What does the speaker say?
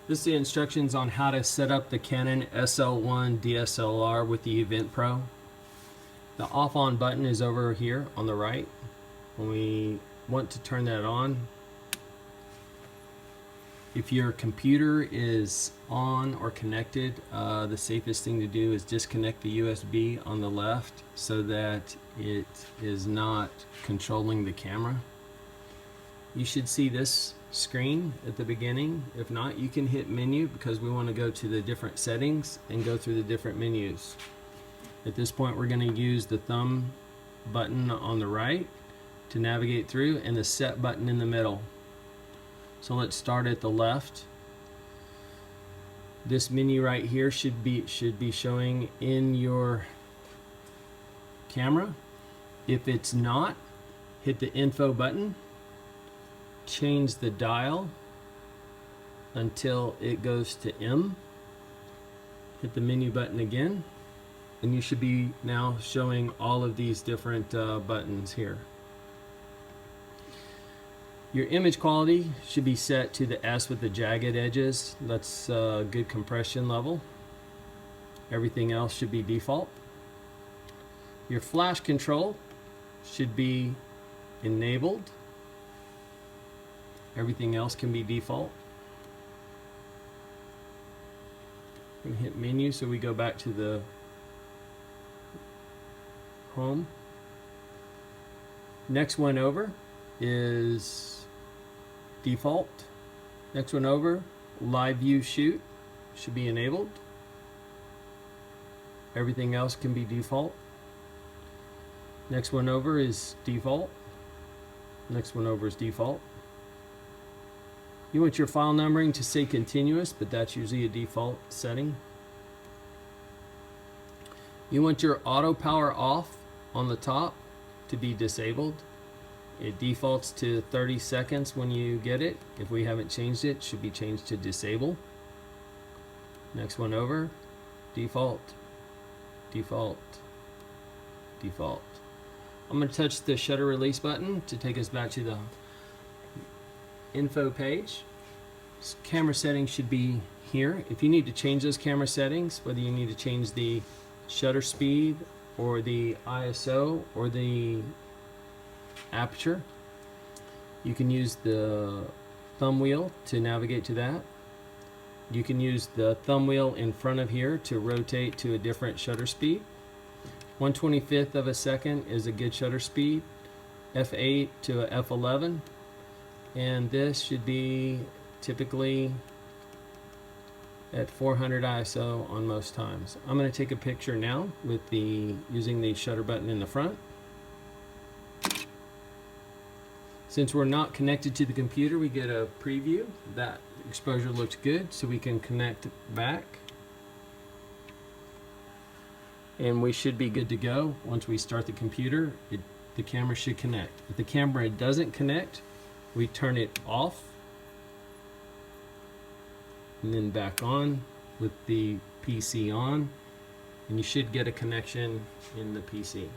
This is the instructions on how to set up the Canon SL1 DSLR with the EventPro. The off on button is over here on the right. When we want to turn that on, if your computer is on or connected, the safest thing to do is disconnect the USB on the left so that it is not controlling the camera. You should see this screen at the beginning. If not, you can hit menu because we want to go to the different settings and go through the different menus. At this point, we're going to use the thumb button on the right to navigate through and the set button in the middle. So let's start at the left. This menu right here should be showing in your camera. If it's not, hit the info button, change the dial until it goes to M, hit the menu button again, and you should be now showing all of these different buttons here. Your image quality should be set to the S with the jagged edges. That's a good compression level. Everything else should be default. Your flash control should be enabled. Everything else can be default. We hit menu so we go back to the home. Next one over is default. Next one over, live view shoot should be enabled. Everything else can be default. Next one over is default. Next one over is default. You want your file numbering to say continuous, but that's usually a default setting. You want your auto power off on the top to be disabled. It defaults to 30 seconds when you get it. If we haven't changed it, it should be changed to disable. Next one over, default, default, default. I'm going to touch the shutter release button to take us back to the info page. Camera settings should be here. If you need to change those camera settings, whether you need to change the shutter speed or the ISO or the aperture, you can use the thumb wheel to navigate to that. You can use the thumb wheel in front of here to rotate to a different shutter speed. 1/25th of a second is a good shutter speed. F8 to a F11, and this should be typically at 400 ISO on most times. I'm going to take a picture now with using the shutter button in the front. Since we're not connected to the computer, we get a preview. That exposure looks good, so we can connect back. And we should be good to go. Once we start the computer, the camera should connect. If the camera doesn't connect, we turn it off and then back on with the PC on, and you should get a connection in the PC.